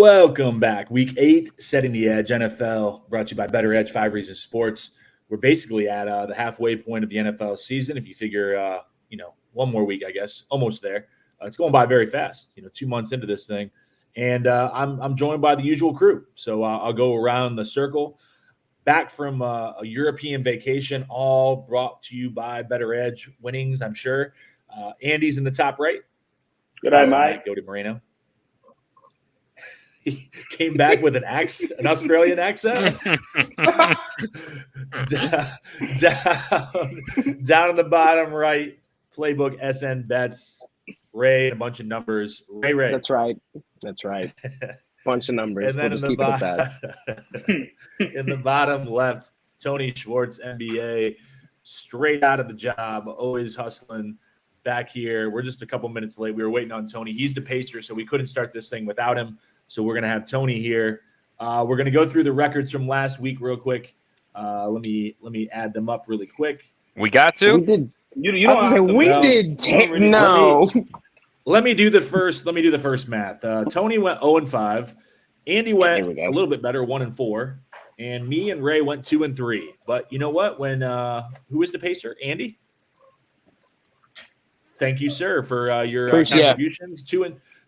Welcome back. Week 8, Setting the Edge, NFL, brought to you by Bettor Edge, 5 Reasons Sports. We're basically at the halfway point of the NFL season. If you figure, one more week, I guess, almost there. It's going by very fast, 2 months into this thing. And I'm joined by the usual crew. So I'll go around the circle. Back from a European vacation, all brought to you by Bettor Edge winnings, I'm sure. Andy's in the top right. Good night, Mike. Go to Moreno. He came back with an Australian accent. down in the bottom right, playbook SN bets, Ray, and a bunch of numbers. Ray. That's right. Bunch of numbers. And then we'll just keep it at that. In the bottom left, Tony Schwartz, NBA, straight out of the job, always hustling back here. We're just a couple minutes late. We were waiting on Tony. He's the pacer, so we couldn't start this thing without him. So we're going to have Tony here. We're going to go through the records from last week real quick. Let me add them up really quick. We got to? We did. You don't have to. We did. No. Let me do the first math. Tony went 0-5. Andy went a little bit better, 1-4. And me and Ray went 2-3. But you know what? When who is the pacer? Andy? Thank you, sir, for your contributions.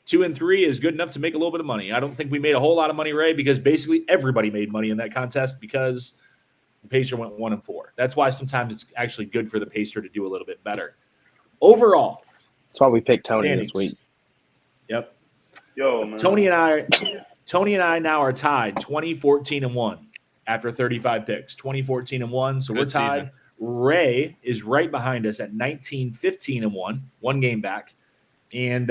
2-3 is good enough to make a little bit of money. I don't think we made a whole lot of money, Ray, because basically everybody made money in that contest because the pacer went 1-4. That's why sometimes it's actually good for the pacer to do a little bit better. Overall, that's why we picked Tony this week. Yep. Yo, man. Tony and I now are tied 20-14-1 after 35 picks. 20-14-1, so we're tied. Season. Ray is right behind us at 19-15-1, one game back. And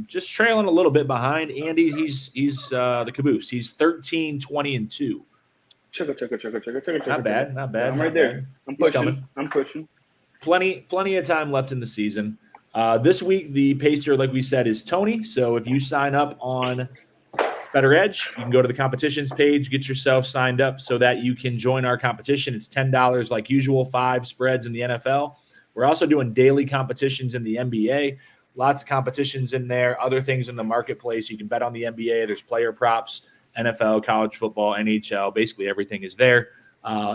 just trailing a little bit behind Andy. He's the caboose. He's 13-20-2. Chugga. Not bad. I'm right there. I'm pushing. Plenty of time left in the season. This week, the pacer, like we said, is Tony. So if you sign up on Bettor Edge, you can go to the competitions page, get yourself signed up so that you can join our competition. It's $10 like usual, 5 spreads in the NFL. We're also doing daily competitions in the NBA. Lots of competitions in there, other things in the marketplace. You can bet on the NBA. There's player props, NFL, college football, NHL. Basically, everything is there.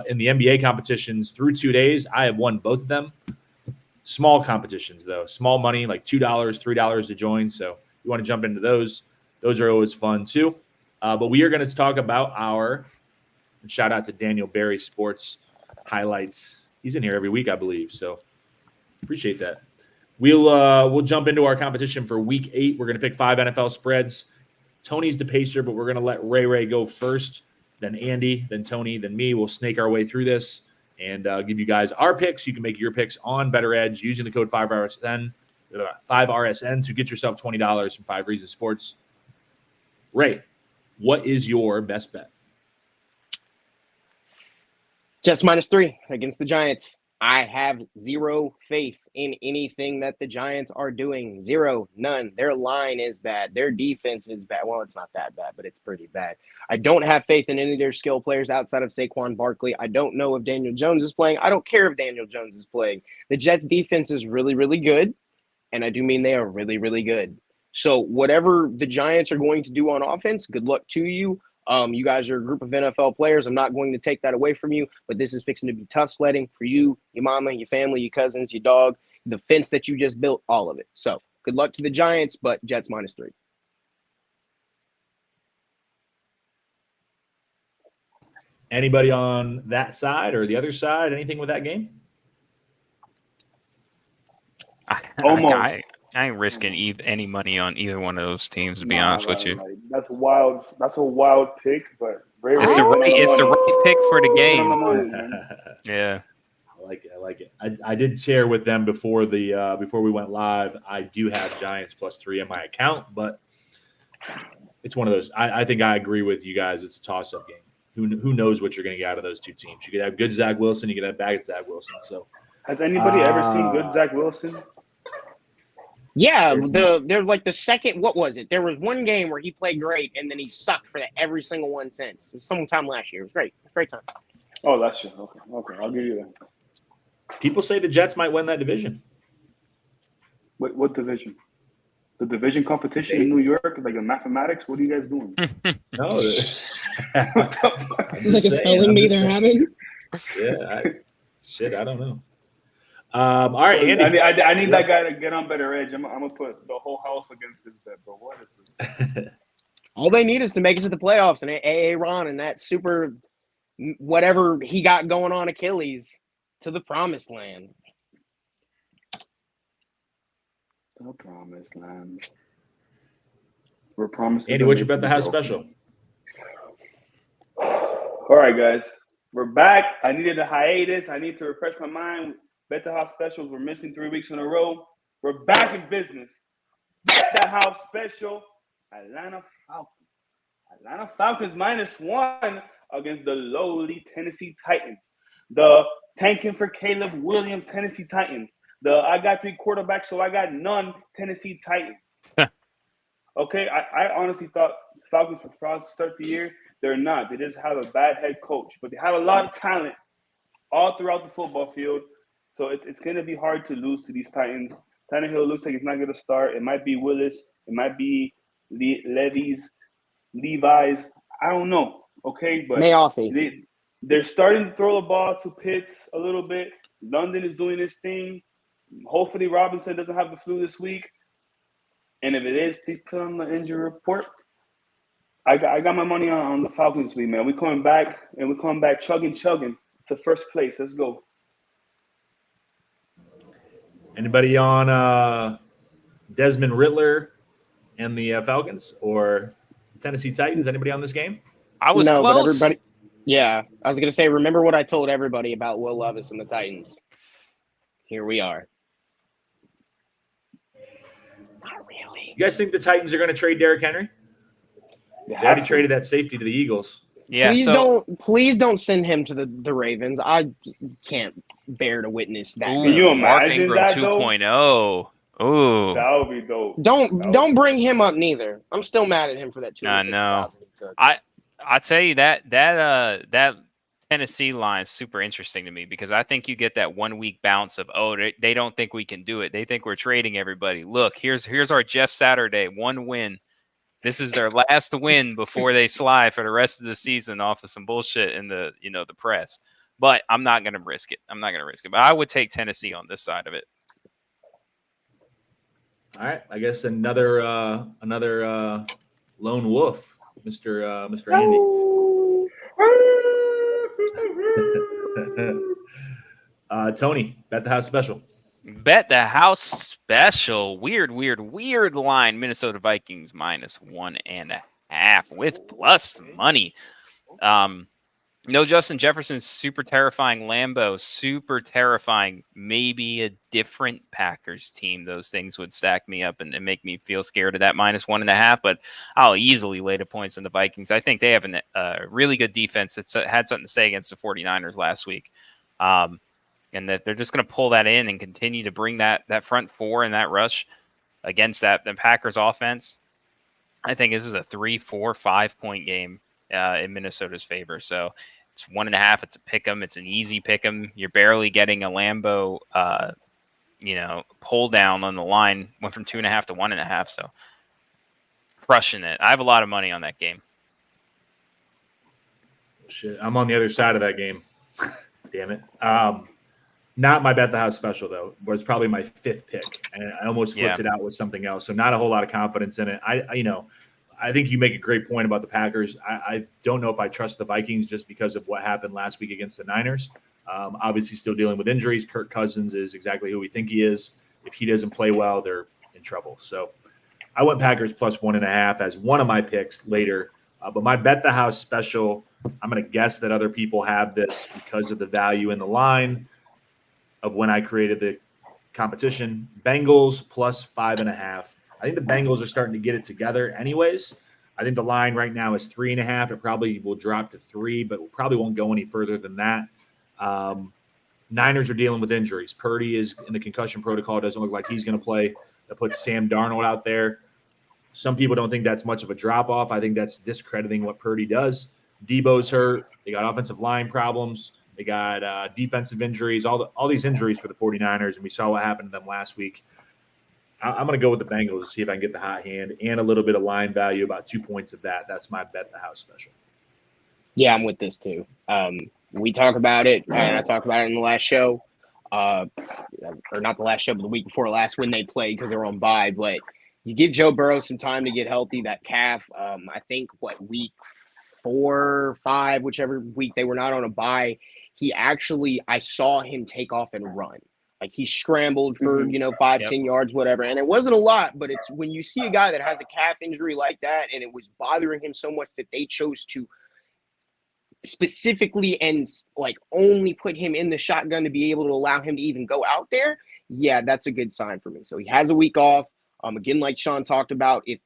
In the NBA competitions, through 2 days, I have won both of them. Small competitions, though. Small money, like $2, $3 to join. So you want to jump into those. Those are always fun, too. But we are going to talk about our – shout out to Daniel Barry Sports Highlights. He's in here every week, I believe. So appreciate that. We'll jump into our competition for week 8. We're going to pick 5 NFL spreads. Tony's the pacer, but we're going to let Ray go first, then Andy, then Tony, then me. We'll snake our way through this and give you guys our picks. You can make your picks on Bettor Edge using the code 5RSN to get yourself $20 from 5 Reasons Sports. Ray, what is your best bet? Jets -3 against the Giants. I have zero faith in anything that the Giants are doing. Zero, none. Their line is bad. Their defense is bad. Well, it's not that bad, but it's pretty bad. I don't have faith in any of their skill players outside of Saquon Barkley. I don't know if Daniel Jones is playing. I don't care if Daniel Jones is playing. The Jets defense is really, really good, and I do mean they are really, really good. So whatever the Giants are going to do on offense, good luck to you. You guys are a group of NFL players. I'm not going to take that away from you, but this is fixing to be tough sledding for you, your mama, your family, your cousins, your dog, the fence that you just built, all of it. So good luck to the Giants, but Jets -3. Anybody on that side or the other side? Anything with that game? I ain't risking any money on either one of those teams, to be honest with you. That's wild. That's a wild pick, but it's the right pick for the game. Yeah, I like it. I did share with them before we went live. I do have Giants +3 in my account, but it's one of those. I think I agree with you guys. It's a toss-up game. Who knows what you're going to get out of those two teams? You could have good Zach Wilson. You could have bad Zach Wilson. So, has anybody ever seen good Zach Wilson? Yeah, they're like the second. What was it? There was one game where he played great, and then he sucked for every single one since. It was sometime last year. It was great. It was a great time. Oh, that's true. Okay, I'll give you that. People say the Jets might win that division. What division? The division competition in New York, like in mathematics. What are you guys doing? No, This is like a spelling bee they're having. Yeah, I don't know. All right, Andy. I need that guy to get on Bettor Edge. I'm gonna put the whole house against this bet, bro. What is this? All they need is to make it to the playoffs and AA Ron and that super whatever he got going on Achilles to the promised land. The promised land. We're promising. Andy, what's your bet the house special? All right, guys. We're back. I needed a hiatus. I need to refresh my mind. Bet the house specials. We're missing 3 weeks in a row. We're back in business. Bet the house special. Atlanta Falcons. Atlanta Falcons -1 against the lowly Tennessee Titans. The tanking for Caleb Williams Tennessee Titans. The I got 3 quarterbacks, so I got none Tennessee Titans. Okay, I honestly thought Falcons were frauds to start the year. They're not. They just have a bad head coach, but they have a lot of talent all throughout the football field. So it's going to be hard to lose to these Titans. Tannehill looks like he's not going to start. It might be Willis. It might be Levi's. I don't know. Okay, but they're starting to throw the ball to Pitts a little bit. London is doing his thing. Hopefully Robinson doesn't have the flu this week. And if it is, please put on the injury report. I got my money on the Falcons this week, man. We're coming back, and we're coming back chugging to first place. Let's go. Anybody on Desmond Riddler and the Falcons or Tennessee Titans? Anybody on this game? I was close. But everybody. Yeah, I was going to say, remember what I told everybody about Will Levis and the Titans. Here we are. Not really. You guys think the Titans are going to trade Derrick Henry? They already traded that safety to the Eagles. Yeah. Please don't send him to the Ravens. I can't bear to witness that. Can you imagine Mark that, Ingram 2.0. Ooh. That would be dope. Don't bring him up neither. I'm still mad at him for that. I know. I tell you that Tennessee line is super interesting to me because I think you get that 1 week bounce of they don't think we can do it. They think we're trading everybody. Look, here's our Jeff Saturday 1 win. This is their last win before they slide for the rest of the season off of some bullshit in the the press. But I'm not going to risk it. But I would take Tennessee on this side of it. All right, I guess another lone wolf, Mr. Andy. Tony, bet the house special. Bet the house special. Weird line. Minnesota Vikings -1.5 with plus money. No Justin Jefferson, super terrifying. Lambeau, super terrifying. Maybe a different Packers team. Those things would stack me up and make me feel scared of that -1.5. But I'll easily lay the points on the Vikings. I think they have a really good defense that had something to say against the 49ers last week. And that they're just going to pull that in and continue to bring that front four and that rush against the Packers offense. I think this is a 3, 4, 5 point game in Minnesota's favor. So it's 1.5. It's a pick 'em. It's an easy pick 'em. You're barely getting a Lambeau, pull down on the line. Went from 2.5 to 1.5. So crushing it. I have a lot of money on that game. Shit, I'm on the other side of that game. Damn it. Not my bet the house special though, was probably my 5th pick, and I almost flipped it out with something else. So not a whole lot of confidence in it. I think you make a great point about the Packers. I don't know if I trust the Vikings just because of what happened last week against the Niners. Obviously, still dealing with injuries. Kirk Cousins is exactly who we think he is. If he doesn't play well, they're in trouble. So I went Packers plus 1.5 as one of my picks later. But my bet the house special, I'm going to guess that other people have this because of the value in the line of when I created the competition. Bengals plus 5.5. I think the Bengals are starting to get it together anyways. I think the line right now is 3.5. It probably will drop to 3, but probably won't go any further than that. Niners are dealing with injuries. Purdy is in the concussion protocol. It doesn't look like he's going to play. That puts Sam Darnold out there. Some people don't think that's much of a drop-off. I think that's discrediting what Purdy does. Debo's hurt. They got offensive line problems. They got defensive injuries, all these injuries for the 49ers, and we saw what happened to them last week. I'm going to go with the Bengals to see if I can get the hot hand and a little bit of line value, about 2 points of that. That's my bet the house special. Yeah, I'm with this too. We talk about it, and I talked about it in the last show, or not the last show, but the week before last when they played because they were on bye. But you give Joe Burrow some time to get healthy. That calf, I think, week 4 or 5, whichever week they were not on a bye, I saw him take off and run. Like he scrambled for 5-10 yards, whatever, and it wasn't a lot. But it's when you see a guy that has a calf injury like that, and it was bothering him so much that they chose to specifically and like only put him in the shotgun to be able to allow him to even go out there. Yeah, that's a good sign for me. So he has a week off. Again, like Sean talked about, if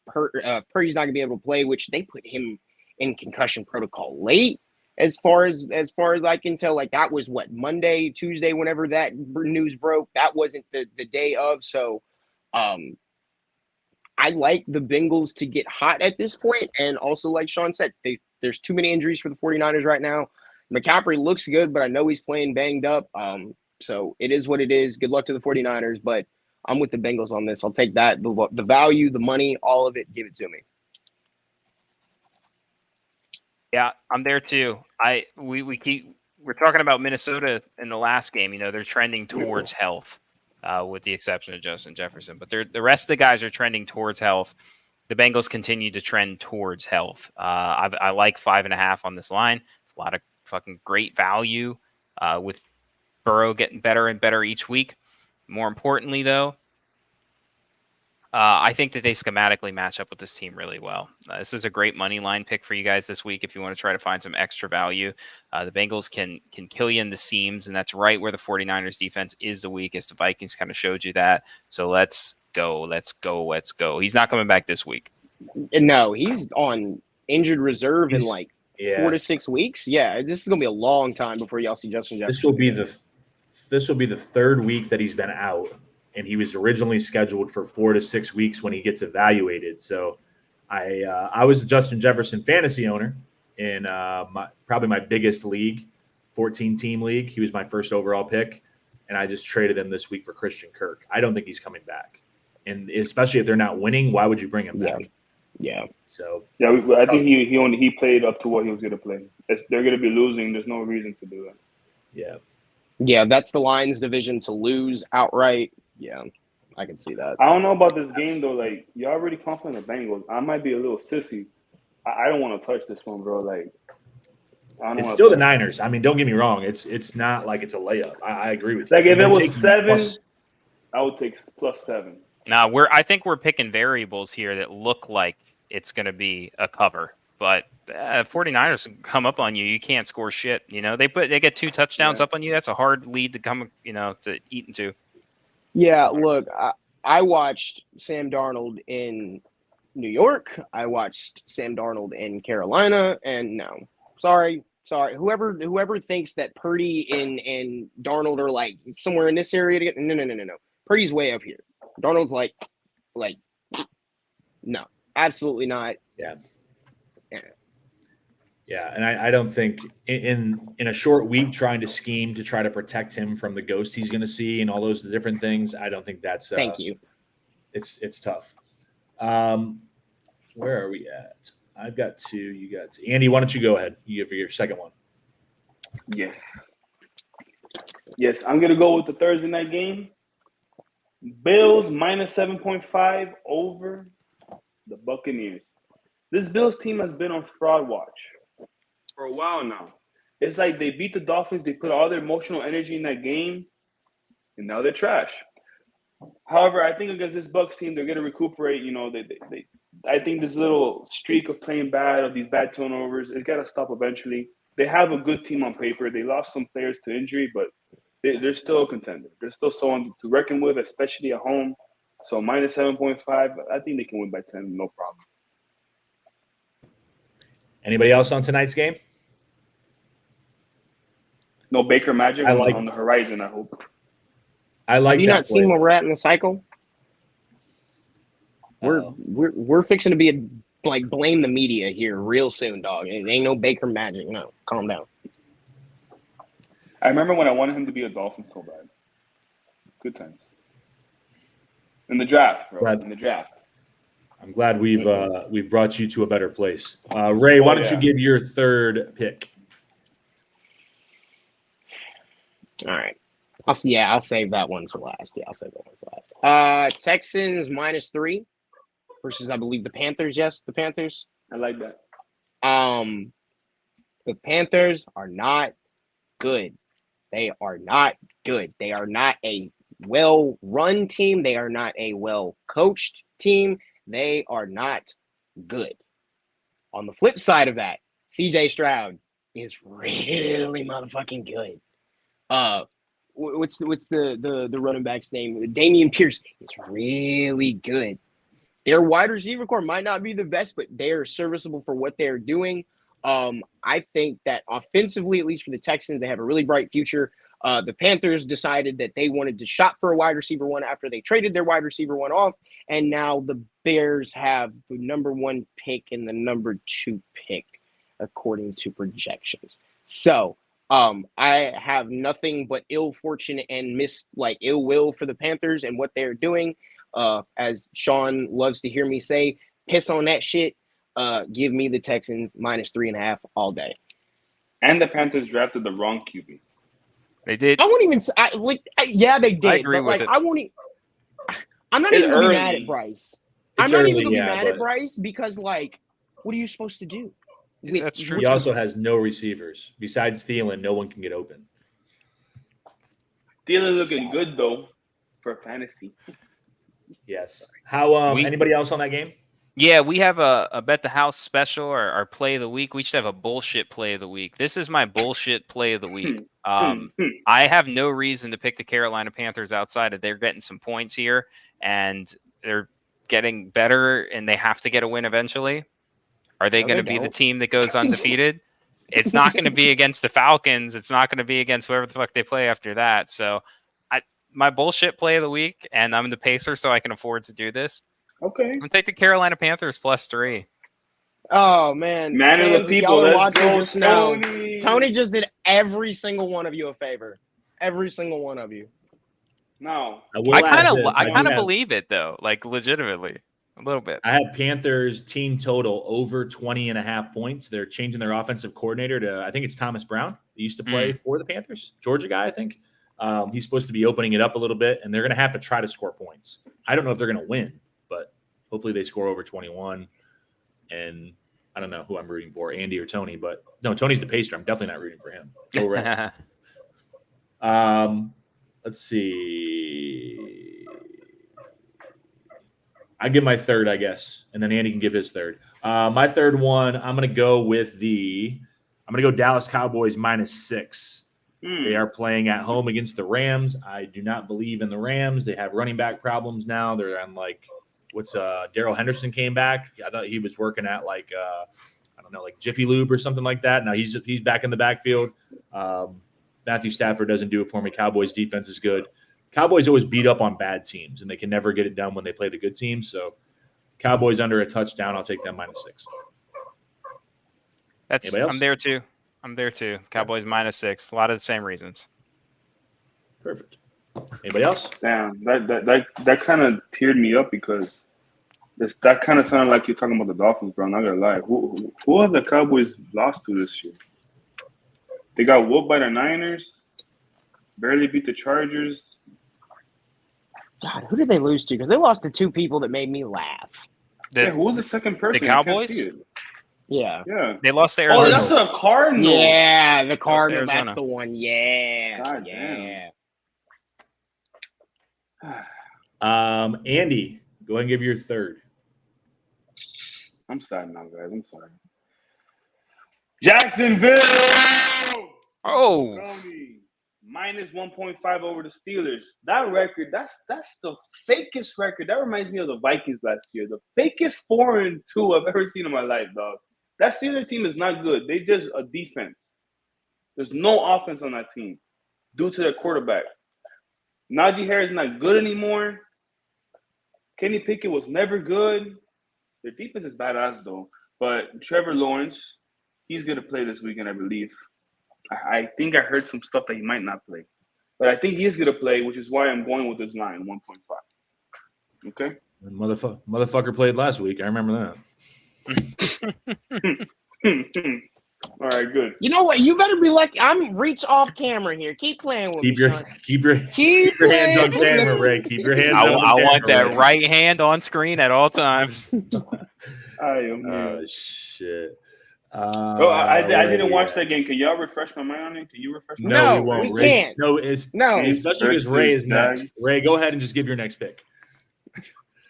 Purdy's not gonna be able to play, which they put him in concussion protocol late, as far as I can tell, like that was what, Monday, Tuesday, whenever that news broke. That wasn't the day of. So I like the Bengals to get hot at this point, and also like Sean said, there's too many injuries for the 49ers right now. McCaffrey looks good, but I know he's playing banged up. So it is what it is. Good luck to the 49ers, but I'm with the Bengals on this. I'll take that. The value, the money, all of it, give it to me. Yeah, I'm there too. We're talking about Minnesota in the last game. They're trending towards health, with the exception of Justin Jefferson. But the rest of the guys are trending towards health. The Bengals continue to trend towards health. I like 5.5 on this line. It's a lot of fucking great value with Burrow getting better and better each week. More importantly, though, I think that they schematically match up with this team really well. This is a great money line pick for you guys this week if you want to try to find some extra value. The Bengals can kill you in the seams, and that's right where the 49ers defense is the weakest. The Vikings kind of showed you that. So let's go. He's not coming back this week. No, he's on injured reserve in 4 to 6 weeks. Yeah, this is going to be a long time before y'all see Justin Jefferson. This will be the 3rd week that he's been out. And he was originally scheduled for 4 to 6 weeks when he gets evaluated. So I was a Justin Jefferson fantasy owner in probably my biggest league, 14-team league. He was my first overall pick, and I just traded him this week for Christian Kirk. I don't think he's coming back. And especially if they're not winning, why would you bring him back? Yeah. So I think he played up to what he was going to play. If they're going to be losing, there's no reason to do that. Yeah. Yeah, that's the Lions division to lose outright. Yeah, I can see that. I don't know about this game, though. Like, you're already confident in the Bengals. I might be a little sissy. I don't want to touch this one, bro. Like, it's still the Niners. I mean, don't get me wrong. It's not like it's a layup. I agree with you. Like, if it was 7, I would take +7. Now, I think we're picking variables here that look like it's going to be a cover. But 49ers come up on you. You can't score shit. They get 2 touchdowns up on you. That's a hard lead to come, to eat into. Yeah, look, I watched Sam Darnold in New York. I watched Sam Darnold in Carolina, and no, sorry. Whoever thinks that Purdy and Darnold are like somewhere in this area, no. Purdy's way up here. Darnold's like, no, absolutely not. Yeah, and I don't think in a short week trying to scheme to try to protect him from the ghost he's going to see and all those different things, I don't think that's thank you. It's tough. Where are we at? I've got 2. You got 2. Andy, why don't you go ahead? You give your second one. Yes, I'm going to go with the Thursday night game. Bills -7.5 over the Buccaneers. This Bills team has been on fraud watch for a while now. It's like they beat the Dolphins. They put all their emotional energy in that game, and now they're trash. However, I think against this Bucs team, they're going to recuperate. I think this little streak of playing bad, of these bad turnovers, it's got to stop eventually. They have a good team on paper. They lost some players to injury, but they're still a contender. They're still someone to reckon with, especially at home. So -7.5, I think they can win by 10, no problem. Anybody else on tonight's game? No Baker Magic on the horizon, I hope. Have you not seen where we're at in the cycle? We're fixing to be blame the media here real soon, dog. It ain't no Baker Magic. No, calm down. I remember when I wanted him to be a Dolphin so bad. Good times. In the draft, bro. Glad- In the draft. I'm glad we've brought you to a better place. Ray, why don't you give your third pick? All right. I'll save that one for last. Yeah, I'll save that one for last. Texans -3 versus, I believe, the Panthers. Yes, the Panthers. I like that. The Panthers are not good. They are not good. They are not a well-run team. They are not a well-coached team. They are not good. On the flip side of that, CJ Stroud is really motherfucking good. What's the running back's name? Damian Pierce is really good. Their wide receiver core might not be the best, but they are serviceable for what they're doing. I think that offensively, at least for the Texans, they have a really bright future. The Panthers decided that they wanted to shop for a wide receiver one after they traded their wide receiver one off, and now the Bears have the number 1 pick and the number 2 pick, according to projections. So I have nothing but ill fortune and ill will for the Panthers and what they're doing. As Sean loves to hear me say, piss on that shit. Give me the Texans -3.5 all day. And the Panthers drafted the wrong QB. They did. I won't even. Yeah, they did. I agree but with it. I won't. I'm not It's even gonna be mad early. at Bryce. It's I'm not early, even gonna be yeah, mad at but- Bryce because, what are you supposed to do? That's true. He also has no receivers. Besides Thielen, no one can get open. Thielen looking good, though, for fantasy. Yes. How? We- Anybody else on that game? Yeah, we have a Bet the House special, or our play of the week. We should have a bullshit play of the week. This is my bullshit play of the week. I have no reason to pick the Carolina Panthers outside of they're getting some points here, and they're getting better, and they have to get a win eventually. Are they No, going to they be the don't. team that goes undefeated? It's not going to be against the Falcons. It's not going to be against whoever the fuck they play after that. So my bullshit play of the week, and I'm the pacer, so I can afford to do this. Okay. I'm going to take the Carolina Panthers +3. Oh man, Man of the fans, if people, y'all are let's watching, go, just know Tony. Tony just did every single one of you a favor. Every single one of you. No. will I add kind this. of do have- believe it though, like legitimately, a little bit. I have Panthers team total over 20.5 points. They're changing their offensive coordinator to, I think it's Thomas Brown. He used to play for the Panthers, Georgia guy, I think. He's supposed to be opening it up a little bit, and they're going to have to try to score points. I don't know if they're going to win, but hopefully they score over 21. And I don't know who I'm rooting for, Andy or Tony, but no, Tony's the pacer. I'm definitely not rooting for him. Go Red. Let's see. I give my third, I guess, and then Andy can give his third. My third one, I'm going to go Dallas Cowboys -6. They are playing at home against the Rams. I do not believe in the Rams. They have running back problems now. They're on Darrell Henderson came back. I thought he was working at like Jiffy Lube or something like that. Now he's back in the backfield. Matthew Stafford doesn't do it for me. Cowboys defense is good. Cowboys always beat up on bad teams, and they can never get it done when they play the good teams. So Cowboys under a touchdown. I'll take them -6. Anybody else? I'm there too. Cowboys -6. A lot of the same reasons. Perfect. Anybody else? Damn, that kind of teared me up because that kind of sounded like you're talking about the Dolphins, bro. I'm not gonna lie. Who have the Cowboys lost to this year? They got whooped by the Niners. Barely beat the Chargers. God, who did they lose to? Because they lost to 2 people that made me laugh. Who was the second person? The I can't Cowboys? see it. Yeah. Yeah. They lost to Oh, Arizona. that's a Cardinal. Yeah, the Cardinal. Arizona. That's the one. Yeah. God Yeah. Andy, go ahead and give your third. I'm sad now, guys. I'm sorry. Jacksonville. Oh, Tony, -1.5 over the Steelers. That record, that's the fakest record. That reminds me of the Vikings last year. The fakest 4-2 I've ever seen in my life, dog. That Steelers team is not good. They just a defense. There's no offense on that team due to their quarterback. Najee Harris is not good anymore. Kenny Pickett was never good. Their defense is badass, though. But Trevor Lawrence, he's going to play this weekend, I believe. I think I heard some stuff that he might not play. But I think he is going to play, which is why I'm going with this line, 1.5. Okay. Motherfucker played last week. I remember that. All right, good. You know what? You better be like, I'm reach off camera here. Keep playing with me, Sean. Keep your hands on camera, Ray. Keep your hands I on want camera, that Ray. right hand on screen at all times. Oh shit. I didn't watch that game. Can y'all refresh my mind on it? Can you refresh my mind? No, we No, won't. we Ray, can't. No, No. especially because Ray is next. Ray, go ahead and just give your next pick.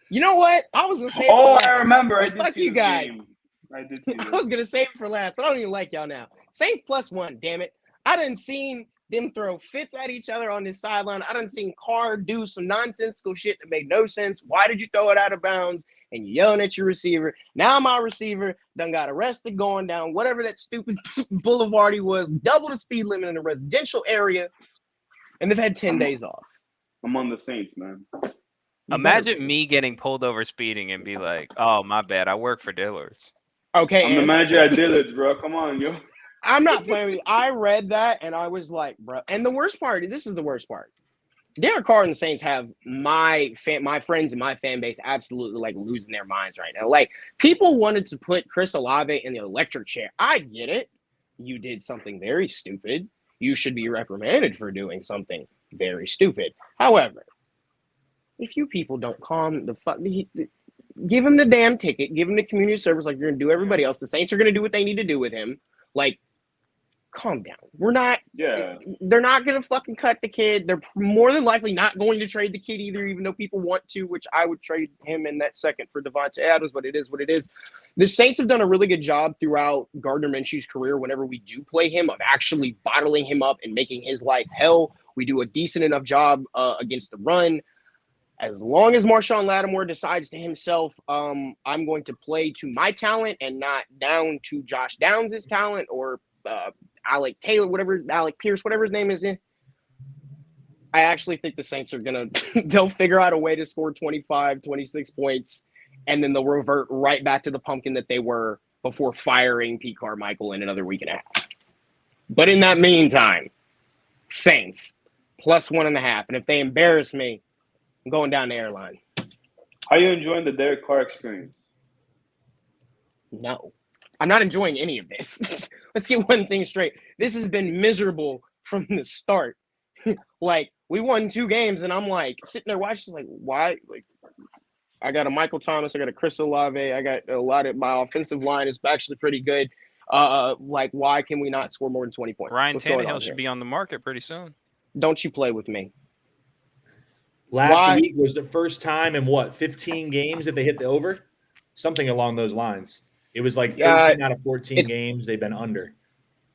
You know what? I was gonna say. Oh, I remember. I did Fuck see you this guys. game. I did see I was gonna save it for last, but I don't even like y'all now. Saints +1, damn it. I done seen them throw fits at each other on this sideline. I done seen Carr do some nonsensical shit that made no sense. Why did you throw it out of bounds? And you yelling at your receiver. Now my receiver done got arrested going down whatever that stupid boulevard he was, double the speed limit in a residential area, and they've had 10 days off. I'm on the Saints, man. Imagine me getting pulled over speeding and be like, "Oh, my bad. I work for Dillard's." Okay, I'm the manager at Dillard's, bro. Come on, yo. I'm not playing with you. I read that and I was like, bro. And the worst part, this is the worst part. Derek Carr and the Saints have my friends and my fan base absolutely like losing their minds right now. Like, people wanted to put Chris Olave in the electric chair. I get it. You did something very stupid. You should be reprimanded for doing something very stupid. However, if you people don't calm the fuck, give him the damn ticket, give him the community service like you're gonna do everybody else. The Saints are gonna do what they need to do with him. Like, calm down. We're not. Yeah. They're not going to fucking cut the kid. They're more than likely not going to trade the kid either, even though people want to, which I would trade him in that second for Devontae Adams, but it is what it is. The Saints have done a really good job throughout Gardner Minshew's career whenever we do play him of actually bottling him up and making his life hell. We do a decent enough job against the run. As long as Marshawn Lattimore decides to himself, I'm going to play to my talent and not down to Josh Downs' talent or Alec Taylor, Alec Pierce, whatever his name is. I actually think the Saints are going to – they'll figure out a way to score 25, 26 points, and then they'll revert right back to the pumpkin that they were before firing Pete Carmichael in another week and a half. But in that meantime, Saints +1.5. And if they embarrass me, I'm going down the airline. How are you enjoying the Derek Carr experience? No. I'm not enjoying any of this. Let's get one thing straight. This has been miserable from the start. Like, we won 2 games, and I'm like sitting there watching, like, why? Like, I got a Michael Thomas, I got a Chris Olave, I got a lot of my offensive line is actually pretty good. Like, why can we not score more than 20 points? Ryan What's going on Tannehill should here? be on the market pretty soon. Don't you play with me. Last week was the first time in 15 games that they hit the over? Something along those lines. It was like 13 out of 14 games they've been under.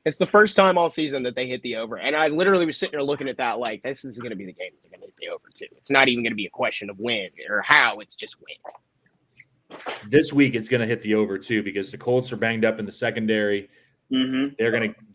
It's the first time all season that they hit the over. And I literally was sitting there looking at that like, this is going to be the game they're going to hit the over too. It's not even going to be a question of when or how. It's just when. This week it's going to hit the over too because the Colts are banged up in the secondary. Mm-hmm.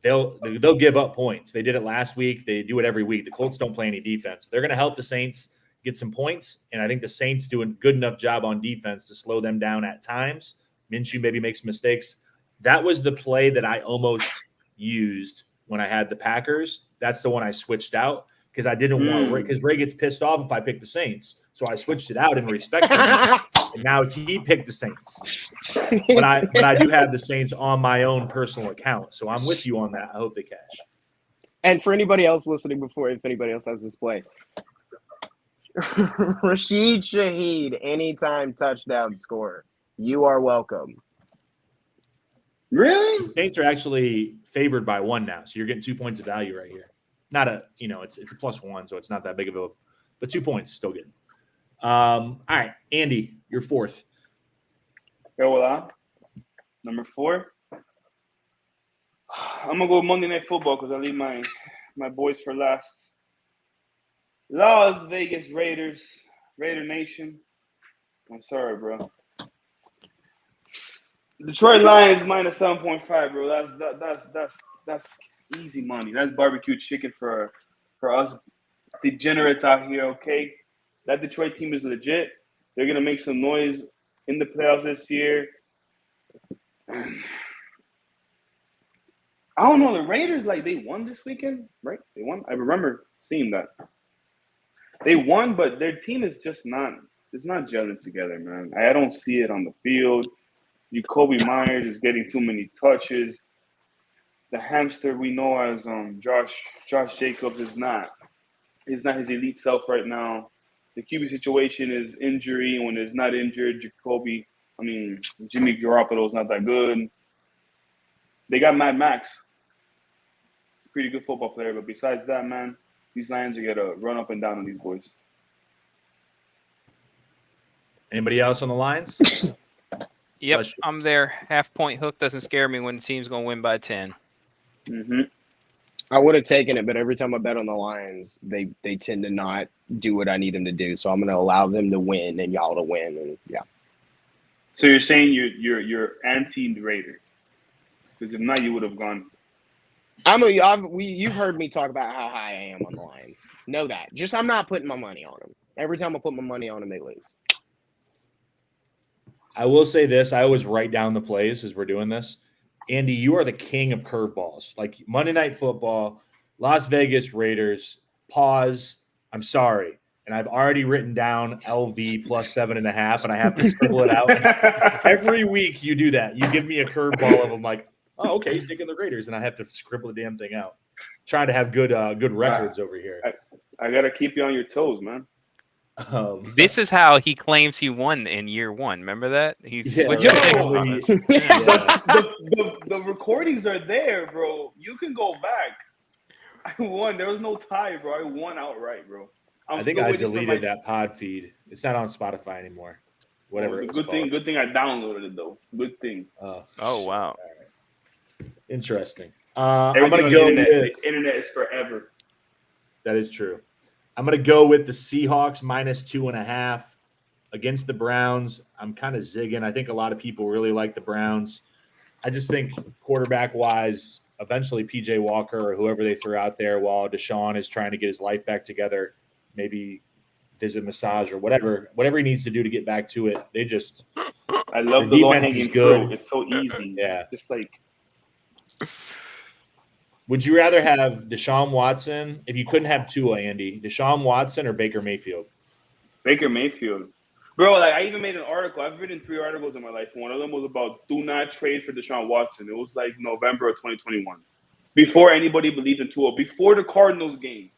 They'll give up points. They did it last week. They do it every week. The Colts don't play any defense. They're going to help the Saints get some points, and I think the Saints do a good enough job on defense to slow them down at times. Minshew maybe makes mistakes. That was the play that I almost used when I had the Packers. That's the one I switched out because I didn't want Ray, because Ray gets pissed off if I pick the Saints. So I switched it out in respect for him, and now he picked the Saints. But I do have the Saints on my own personal account, so I'm with you on that. I hope they cash. And for anybody else listening if anybody else has this play, Rashid Shaheed, anytime touchdown scorer. You are welcome. Really? The Saints are actually favored by 1 now, so you're getting 2 points of value right here. Not a, it's a +1, so it's not that big of a, but 2 points still good. All right, Andy, you're 4th. Hola. Number 4. I'm gonna go Monday Night Football because I leave my boys for last. Las Vegas Raiders, Raider Nation. I'm sorry, bro. Detroit Lions -7.5, bro. That's easy money. That's barbecue chicken for us degenerates out here. Okay, that Detroit team is legit. They're gonna make some noise in the playoffs this year. I don't know. The Raiders, they won this weekend, right? They won. I remember seeing that. They won, but their team is just not it's not gelling together, man. I don't see it on the field. Jacoby Myers is getting too many touches. The hamster we know as Josh Jacobs is not. He's not his elite self right now. The QB situation is injury. When it's not injured, Jimmy Garoppolo is not that good. They got Mad Max, pretty good football player, but besides that, man, these Lions are gonna run up and down on these boys. Anybody else on the lines? Yep, Bless you. I'm there. Half-point hook doesn't scare me when the team's going to win by 10. Mm-hmm. I would have taken it, but every time I bet on the Lions, they tend to not do what I need them to do. So I'm going to allow them to win and y'all to win, and yeah. So you're saying you're anti the Raiders? Because if not, you would have gone. You've heard me talk about how high I am on the Lions. Know that. Just I'm not putting my money on them. Every time I put my money on them, they lose. I will say this. I always write down the plays as we're doing this. Andy, you are the king of curveballs. Like Monday Night Football, Las Vegas Raiders, pause, I'm sorry. And I've already written down LV plus 7.5, and I have to scribble it out. Every week you do that. You give me a curveball of them like, oh, okay, he's taking the Raiders, and I have to scribble the damn thing out. Trying to have good records over here. I got to keep you on your toes, man. This is how he claims he won in year one. Remember that? He's switching right. picks on us. The recordings are there, bro. You can go back. I won. There was no tie, bro. I won outright, bro. I think I deleted that pod feed. It's not on Spotify anymore. Whatever. It was called. Good thing I downloaded it though. Good thing. Oh wow. Right. Interesting. I'm gonna go go with with internet is forever. That is true. I'm going to go with the Seahawks minus 2.5 against the Browns. I'm kind of zigging. I think a lot of people really like the Browns. I just think quarterback-wise, eventually P.J. Walker or whoever they throw out there while Deshaun is trying to get his life back together, maybe visit massage or whatever he needs to do to get back to it. They just – I love the low-hanging fruit. It's so easy. Yeah. Just like – Would you rather have Deshaun Watson, if you couldn't have Tua, Andy, Deshaun Watson or Baker Mayfield? Baker Mayfield. Bro, like I even made an article. I've written 3 articles in my life. One of them was about do not trade for Deshaun Watson. It was like November of 2021. Before anybody believed in Tua. Before the Cardinals game.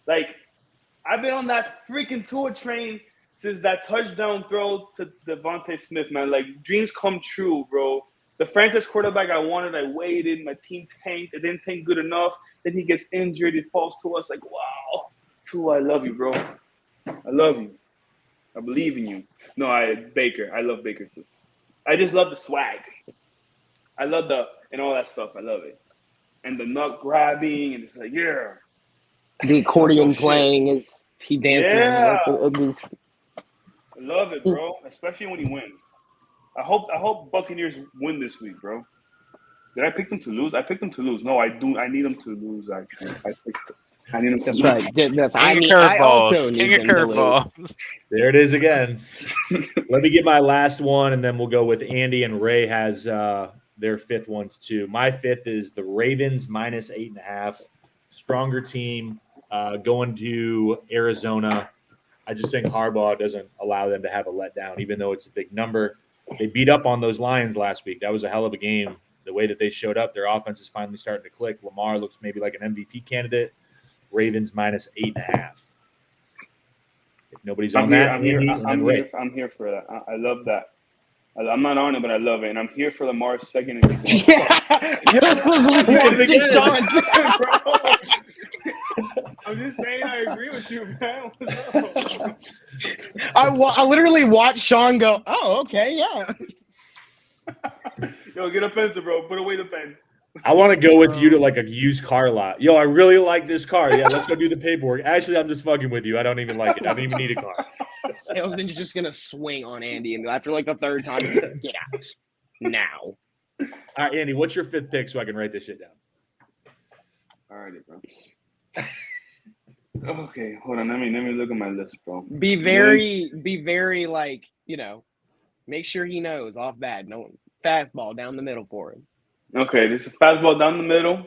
I've been on that freaking Tua train since that touchdown throw to Devontae Smith, man. Like, dreams come true, bro. The franchise quarterback I wanted, I waited. My team tanked. It didn't tank good enough. Then he gets injured. He falls to us. Like, wow. Tua, I love you, bro. I love you. I believe in you. No, Baker. I love Baker, too. I just love the swag. I love and all that stuff. I love it. And the nut grabbing. And it's like, yeah. The accordion playing is he dances. Yeah. I love it, bro. Especially when he wins. I hope Buccaneers win this week, bro. Did I pick them to lose? I picked them to lose. No, I do. I need them to lose. Actually, I need them to That's lose. right. I also need them to lose. There it is again. Let me get my last one, and then we'll go with Andy, and Ray has their fifth ones too. My fifth is the Ravens minus 8.5. Stronger team going to Arizona. I just think Harbaugh doesn't allow them to have a letdown, even though it's a big number. They beat up on those Lions last week. That was a hell of a game. The way that they showed up, their offense is finally starting to click. Lamar looks maybe like an MVP candidate. Ravens minus 8.5. If nobody's on that, I'm here for that. I love that. I'm not on it, but I love it. And I'm here for Lamar's second. I'm just saying I agree with you, man. I literally watched Sean go, oh, okay, yeah. Yo, get a pencil, bro. Put away the pen. I want to go with you to like a used car lot. Yo, I really like this car. Yeah, let's go do the paperwork. Actually, I'm just fucking with you. I don't even like it. I don't even need a car. Salesman's just going to swing on Andy. And after like the third time, he's like, get out now. All right, Andy, what's your fifth pick so I can write this shit down? All right, bro. Okay, hold on. Let me look at my list, bro. Be very like, make sure he knows off bat. No fastball down the middle for him. Okay, this is fastball down the middle.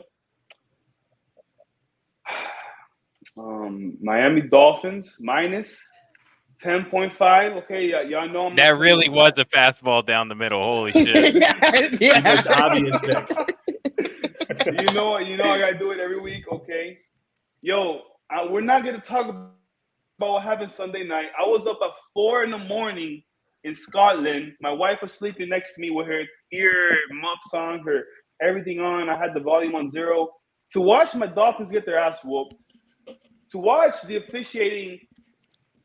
Miami Dolphins minus 10.5. Okay, y'all know I'm. That really was a fastball down the middle. Holy shit! The most obvious pick. You know, I gotta do it every week. Okay, yo, we're not gonna talk about what happened Sunday night. I was up at 4 a.m. in Scotland. My wife was sleeping next to me with her ear muffs on, her everything on. I had the volume on 0 to watch my Dolphins get their ass whooped. To watch the officiating,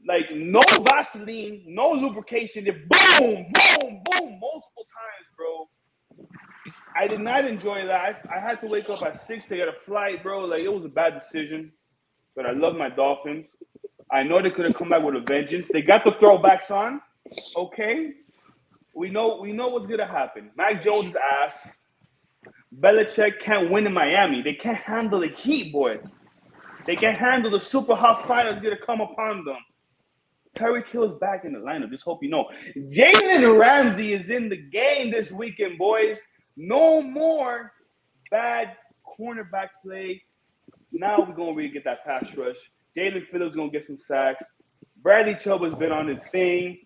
like no Vaseline, no lubrication, just boom, boom, boom, multiple times, bro. I did not enjoy that. I had to wake up at 6 to get a flight, bro. Like, it was a bad decision. But I love my Dolphins. I know they could have come back with a vengeance. They got the throwbacks on. Okay. We know what's gonna happen. Mac Jones' ass. Belichick can't win in Miami. They can't handle the heat, boy. They can't handle the super hot fire that's gonna come upon them. Tyreek Hill's back in the lineup. Just hope you know. Jalen Ramsey is in the game this weekend, boys. No more bad cornerback play. Now we're going to really get that pass rush. Jalen Phillips going to get some sacks. Bradley Chubb has been on his thing.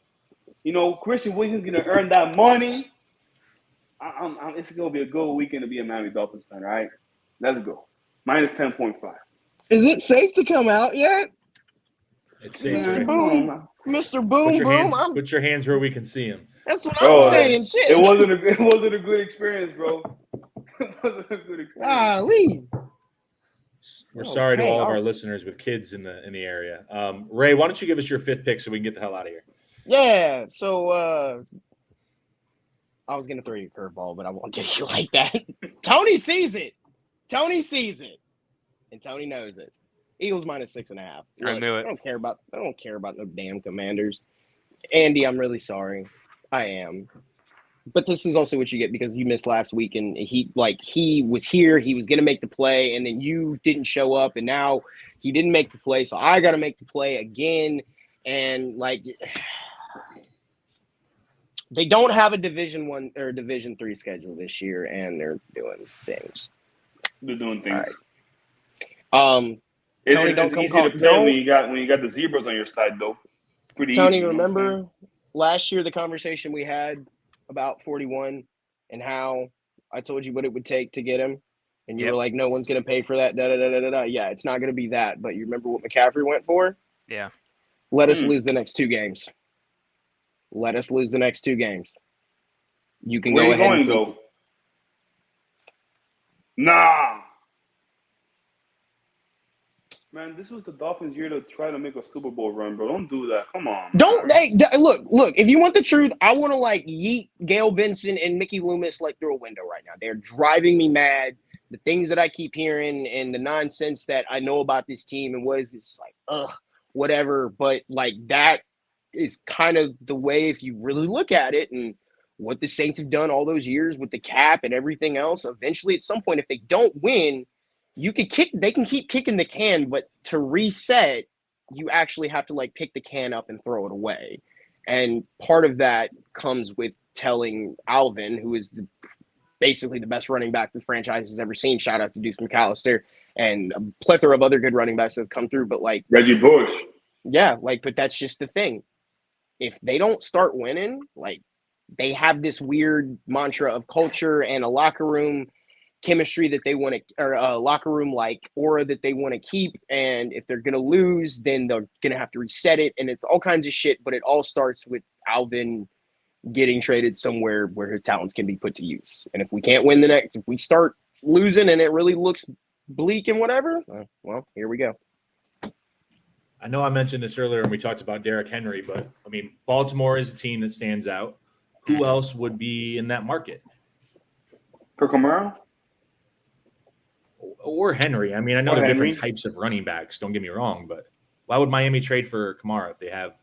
You know, Christian Wilkins going to earn that money. It's going to be a good weekend to be a Miami Dolphins fan, all right? Let's go. Minus 10.5. Is it safe to come out yet? It's safe. Mr. Right? Boom. Mr. Boom Boom. Put your hands where we can see him. That's what I'm saying. Shit. It wasn't a good experience, bro. It wasn't a good experience. Golly. We're sorry to all of our listeners with kids in the area. Ray, why don't you give us your 5th pick so we can get the hell out of here? Yeah. So I was gonna throw you a curveball, but I won't do you like that. Tony sees it. And Tony knows it. Eagles minus 6.5. I knew it. I don't care about no damn Commanders. Andy, I'm really sorry. I am. But this is also what you get because you missed last week, and he was here, he was gonna make the play, and then you didn't show up, and now he didn't make the play, so I gotta make the play again. And they don't have a Division 1 or Division 3 schedule this year, and they're doing things. They're doing things. All right. Tony, don't come call. When you got the zebras on your side, though. Pretty Tony, easy, remember last year the conversation we had about 41 and how I told you what it would take to get him, and you were like, "No one's going to pay for that." Da, da, da, da, da, da. Yeah, it's not going to be that. But you remember what McCaffrey went for? Yeah. Let us lose the next 2 games. You can Where go you ahead going, and though? Nah. Man, this was the Dolphins' year to try to make a Super Bowl run, bro. Don't do that. Come on. Look. If you want the truth, I want to yeet Gail Benson and Mickey Loomis through a window right now. They're driving me mad. The things that I keep hearing and the nonsense that I know about this team and it's whatever. But that is kind of the way if you really look at it and what the Saints have done all those years with the cap and everything else. Eventually, at some point, if they don't win. They can keep kicking the can, but to reset, you actually have to pick the can up and throw it away. And part of that comes with telling Alvin, who is basically the best running back the franchise has ever seen. Shout out to Deuce McAllister and a plethora of other good running backs that have come through. But Reggie Bush. Yeah, but that's just the thing. If they don't start winning, they have this weird mantra of culture and a locker room chemistry that they want to, or a locker room aura that they want to keep. And if they're going to lose, then they're going to have to reset it. And it's all kinds of shit, but it all starts with Alvin getting traded somewhere where his talents can be put to use. And if we can't win if we start losing and it really looks bleak and whatever, well, here we go. I know I mentioned this earlier when we talked about Derrick Henry, but Baltimore is a team that stands out. Who else would be in that market? For Kamara? Or Henry. I know they're different types of running backs. Don't get me wrong, but why would Miami trade for Kamara if they have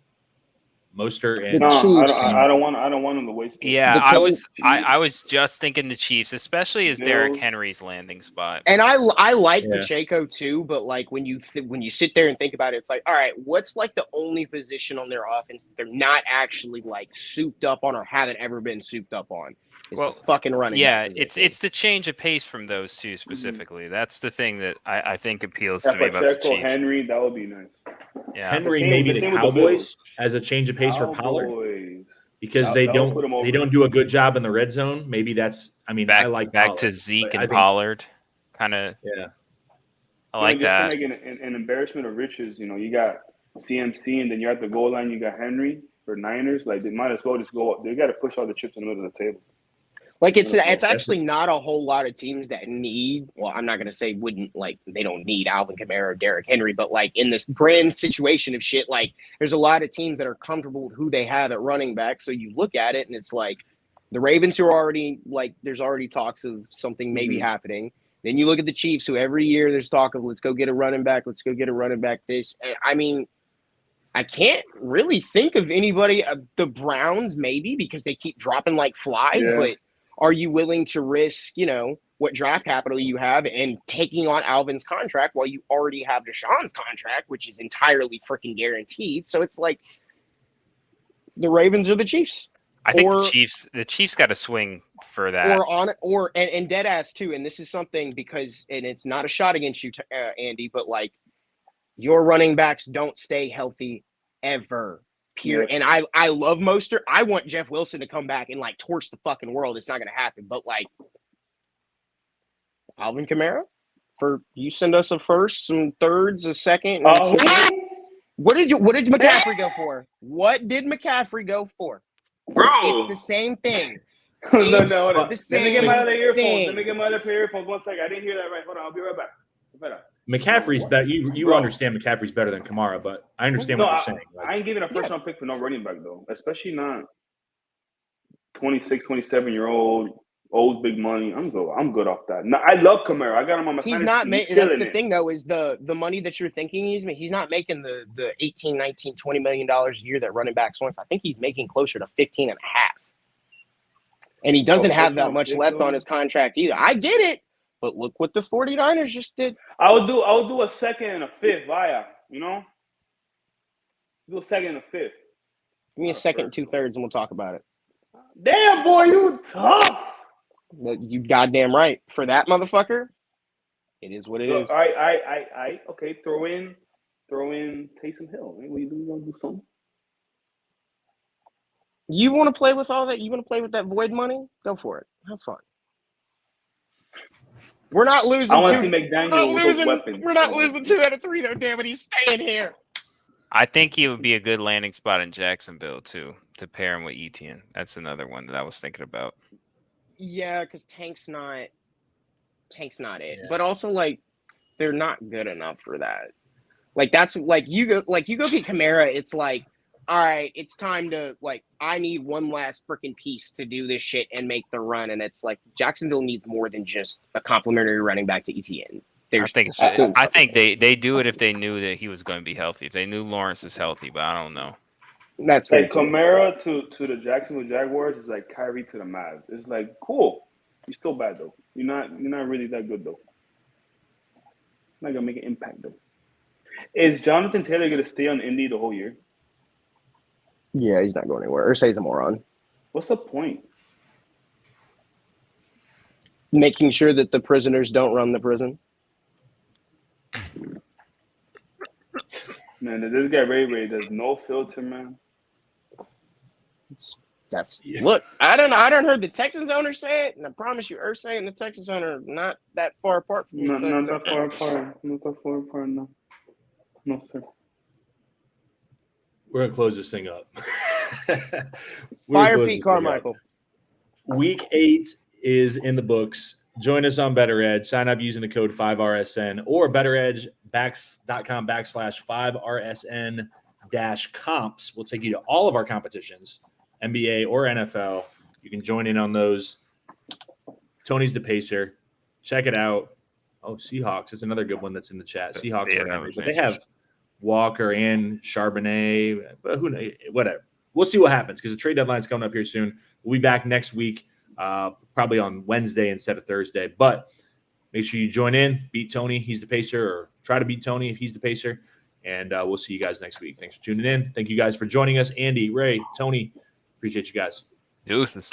Mostert and? No, I don't want him to waste. Yeah, I was just thinking the Chiefs, especially as Derrick Henry's landing spot. And I like Pacheco too, but when you sit there and think about it, it's all right, what's the only position on their offense that they're not actually souped up on or haven't ever been souped up on? The fucking running. Yeah, it's the change of pace from those two specifically. That's the thing that I think appeals to me about the Chiefs. Henry, that would be nice. Yeah. Henry The same- maybe the the same with the Cowboys as a change of pace for Pollard Cowboys. because That would put 'em over. they don't do a good job in the red zone. Maybe that's. I mean, I like back Pollard, to Zeke but I and think- Pollard. Kind of. Yeah. I like just that. to make an embarrassment of riches, you got CMC, and then you're at the goal line. You got Henry for Niners. Like, they might as well just go up. They got to push all the chips in the middle of the table. Like it's Definitely. actually not a whole lot of teams that need. Well, I'm not gonna say wouldn't like they don't need Alvin Kamara or Derrick Henry, but like in this grand situation of shit, like there's a lot of teams that are comfortable with who they have at running back. So you look at it and it's like the Ravens who are already like there's already talks of something maybe happening. Then you look at the Chiefs who every year there's talk of let's go get a running back, let's go get a running back. This, and I mean, I can't really think of anybody. The Browns maybe because they keep dropping like flies, Yeah. but. Are you willing to risk, what draft capital you have and taking on Alvin's contract while you already have Deshaun's contract, which is entirely freaking guaranteed? So it's like the Ravens or the Chiefs. I think the Chiefs got to swing for that. And dead ass too. And this is something because, and it's not a shot against you, Andy, but like your running backs don't stay healthy ever. Pure. Yeah. And I love Mostert. I want Jeff Wilson to come back and like torch the fucking world. It's not going to happen. But like Alvin Kamara, for you send us a first, some thirds, a second. What did McCaffrey go for? What did McCaffrey go for? Bro. It's the same thing. No, It's hold on. the Let me get my same other earphones. thing. Let me get my other pair of earphones. 1 second. I didn't hear that right. Hold on. I'll be right back. McCaffrey's better. You Bro. understand McCaffrey's better than Kamara, but I understand what you're saying. I ain't giving a first round pick for no running back though, especially not 26, 27-year-old owes big money. I'm good off that. No, I love Kamara. I got him on my. He's fantasy not team. making. That's the thing though, is the money that you're thinking he's not making the 18, 19, 20 million dollars a year that running backs wants. I think he's making closer to 15 and a half. And he doesn't have that much left on his contract either. I get it. But look what the 49ers just did. I would do a second and a fifth via, do a second and a fifth. Give me a second and 2/3 and we'll talk about it. Damn, boy, you tough. You goddamn right. For that motherfucker, it is what it is. All right. Okay, throw in Taysom Hill. What you gonna do something? You want to play with all that? You want to play with that void money? Go for it. Have fun. We're not losing. I want to see McDaniel with those weapons. We're not losing 2 out of 3 though. Damn it, he's staying here. I think he would be a good landing spot in Jacksonville too, to pair him with Etienne. That's another one that I was thinking about. Yeah, because Tank's not it. Yeah. But also like they're not good enough for that. Like that's like you go get Kamara, it's like, all right, it's time to like I need one last freaking piece to do this shit and make the run. And it's like Jacksonville needs more than just a complimentary running back to Etienne. I think they do it if they knew that he was going to be healthy. If they knew Lawrence is healthy, but I don't know. That's like Kamara to the Jacksonville Jaguars is like Kyrie to the Mavs. It's like cool. You're still bad though. You're not really that good though. Not gonna make an impact though. Is Jonathan Taylor gonna stay on Indy the whole year? Yeah, he's not going anywhere. Or say he's a moron. What's the point? Making sure that the prisoners don't run the prison. Man, this guy Ray does no filter, man. Look, I don't heard the Texans owner say it, and I promise you, Ursay and the Texans owner are not that far apart from each other. Not that far apart. Not that far apart, no. No, sir. We're gonna close this thing up. Fire Pete Carmichael. Week 8 is in the books. Join us on Bettor Edge. Sign up using the code 5RSN or bettoredge.com/5RSN-comps. We'll take you to all of our competitions, NBA or NFL. You can join in on those. Tony's the pacer. Check it out. Oh, Seahawks. It's another good one that's in the chat. Seahawks for Henry. But they have Walker and Charbonnet. But who knows? Whatever. We'll see what happens because the trade deadline's coming up here soon. We'll be back next week, probably on Wednesday instead of Thursday. But make sure you join in, beat Tony. He's the pacer, or try to beat Tony if he's the pacer. And we'll see you guys next week. Thanks for tuning in. Thank you guys for joining us. Andy, Ray, Tony, appreciate you guys. Deuces.